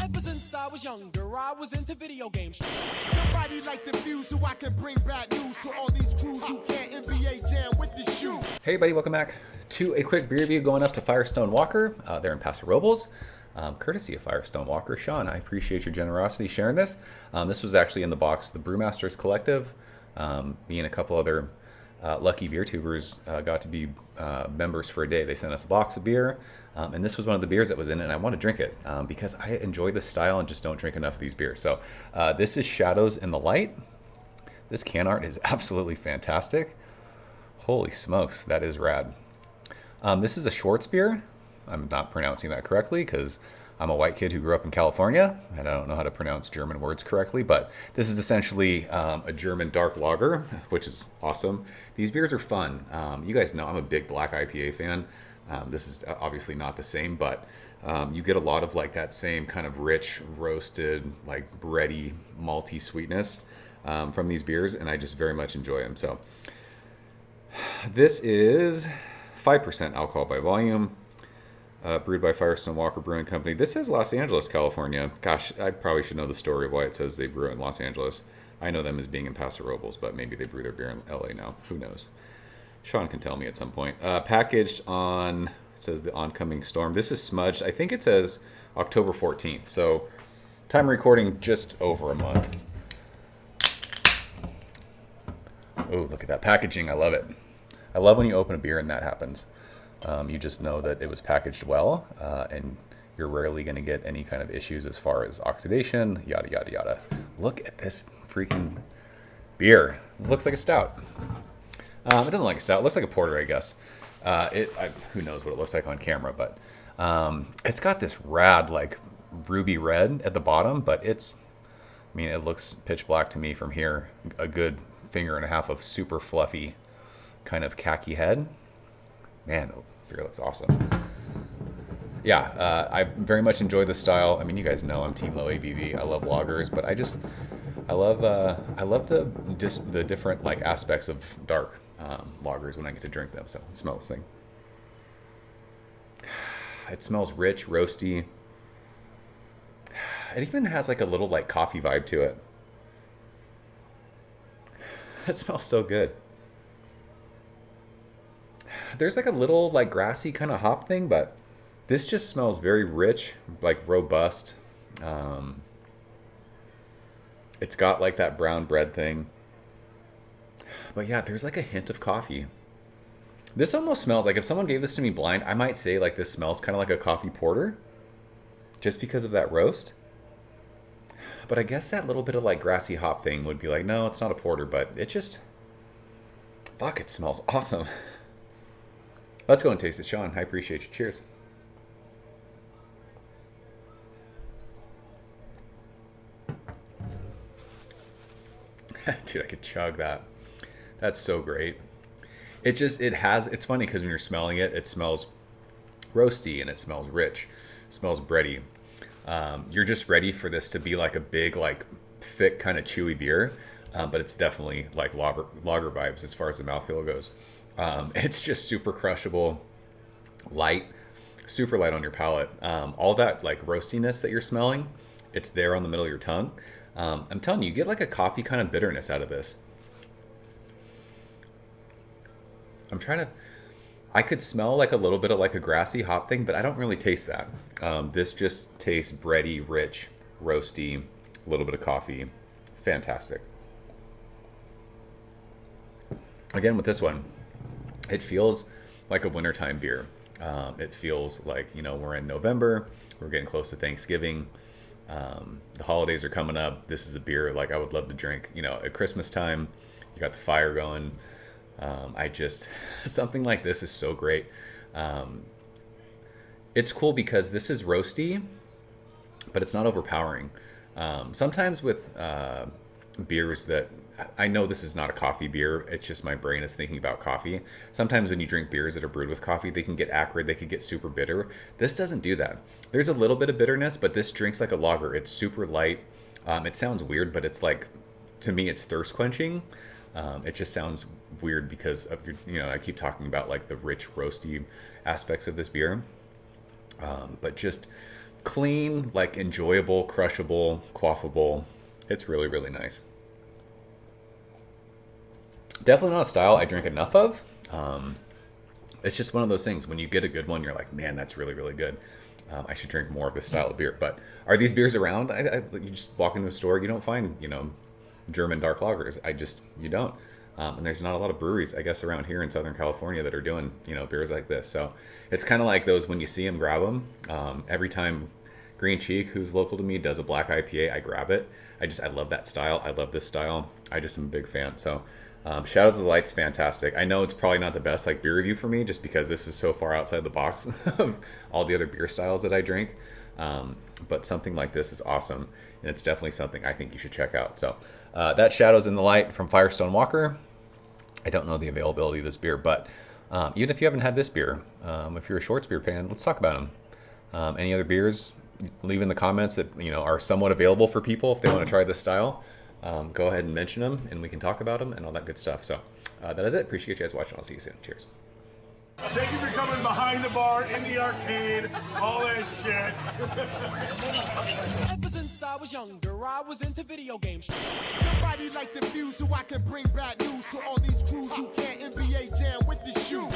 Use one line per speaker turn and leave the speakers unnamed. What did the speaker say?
Ever since I was younger, I was into video games.
Somebody like the views so I can bring bad news to all these crews who can't NBA jam with the shoe.
Hey everybody, welcome back to a quick beer review going up to Firestone Walker. They're in Paso Robles, courtesy of Firestone Walker. Sean, I appreciate your generosity sharing this. This was actually in the box. The Brewmasters Collective, me and a couple other lucky beer tubers got to be members for a day. They sent us a box of beer, and this was one of the beers that was in it, and I want to drink it because I enjoy this style and just don't drink enough of these beers. So this is Shadows in the Light. This can art is absolutely fantastic. Holy smokes, that is rad. This is a Schwartz beer. I'm not pronouncing that correctly because I'm a white kid who grew up in California and I don't know how to pronounce German words correctly, but this is essentially a German dark lager, which is awesome. These beers are fun. You guys know I'm a big black IPA fan. This is obviously not the same, but you get a lot of like that same kind of rich, roasted, like bready, malty sweetness from these beers, and I just very much enjoy them. So this is 5% alcohol by volume, brewed by Firestone Walker Brewing Company. This says Los Angeles, California. Gosh, I probably should know the story of why it says they brew it in Los Angeles. I know them as being in Paso Robles, but maybe they brew their beer in LA now. Who knows? Sean can tell me at some point. Packaged on, it says the oncoming storm. This is smudged. I think it says October 14th. So time recording just over a month. Oh, look at that packaging. I love it. I love when you open a beer and that happens. You just know that it was packaged well, and you're rarely going to get any kind of issues as far as oxidation, yada, yada, yada. Look at this freaking beer. It looks like a stout. It doesn't look like a stout. It looks like a porter, I guess. Who knows what it looks like on camera, but it's got this rad, like, ruby red at the bottom, but it looks pitch black to me from here. A good finger and a half of super fluffy kind of khaki head. Man, the beer looks awesome. Yeah, I very much enjoy this style. I mean, you guys know I'm team low ABV. I love lagers, but I love the different like aspects of dark lagers when I get to drink them. So let's smell this thing. It smells rich, roasty. It even has like a little like coffee vibe to it. It smells so good. There's like a little like grassy kind of hop thing, but this just smells very rich, like robust. It's got like that brown bread thing. But yeah, there's like a hint of coffee. This almost smells like, if someone gave this to me blind, I might say like this smells kind of like a coffee porter just because of that roast. But I guess that little bit of like grassy hop thing would be like, no, it's not a porter, but it just, fuck, it smells awesome. Let's go and taste it, Sean. I appreciate you. Cheers. Dude, I could chug that. That's so great. It's funny because when you're smelling it, it smells roasty and it smells rich. It smells bready. You're just ready for this to be like a big, like thick kind of chewy beer. But it's definitely like lager vibes as far as the mouthfeel goes. It's just super crushable, light, super light on your palate. All that like roastiness that you're smelling, it's there on the middle of your tongue. I'm telling you, you get like a coffee kind of bitterness out of this. I could smell like a little bit of like a grassy hop thing, but I don't really taste that. This just tastes bready, rich, roasty, a little bit of coffee. Fantastic. Again, with this one, it feels like a wintertime beer. It feels like, we're in November, we're getting close to Thanksgiving. The holidays are coming up. This is a beer like I would love to drink, at Christmas time. You got the fire going. Something like this is so great. It's cool because this is roasty, but it's not overpowering. Sometimes with beers that, I know this is not a coffee beer, it's just my brain is thinking about coffee. Sometimes when you drink beers that are brewed with coffee, they can get acrid, they can get super bitter. This doesn't do that. There's a little bit of bitterness, but this drinks like a lager. It's super light. It sounds weird, but it's like, to me, it's thirst quenching. It just sounds weird because of I keep talking about like the rich roasty aspects of this beer. But just clean, like enjoyable, crushable, quaffable. It's really, really nice. Definitely not a style I drink enough of. It's just one of those things. When you get a good one, you're like, man, that's really, really good. I should drink more of this style of beer. But are these beers around? You just walk into a store, you don't find, German dark lagers. You don't. And there's not a lot of breweries, I guess, around here in Southern California that are doing, beers like this. So it's kind of like those, when you see them, grab them. Every time Green Cheek, who's local to me, does a black IPA, I grab it. I love that style. I love this style. I just am a big fan. So Shadows of the Light's fantastic. I know it's probably not the best beer review for me, just because this is so far outside the box of all the other beer styles that I drink. But something like this is awesome, and it's definitely something I think you should check out. So that's Shadows in the Light from Firestone Walker. I don't know the availability of this beer, but even if you haven't had this beer, if you're a Shorts beer fan, let's talk about them. Any other beers? Leave in the comments that are somewhat available for people if they want to try this style. Go ahead and mention them, and we can talk about them and all that good stuff. So that is it. Appreciate you guys watching. I'll see you soon. Cheers.
Thank you for coming behind the bar, in the arcade, all that shit.
Ever since I was younger, I was into video games.
Somebody like the Fuse so I can bring bad news to all these crews who can't NBA jam with the shoe.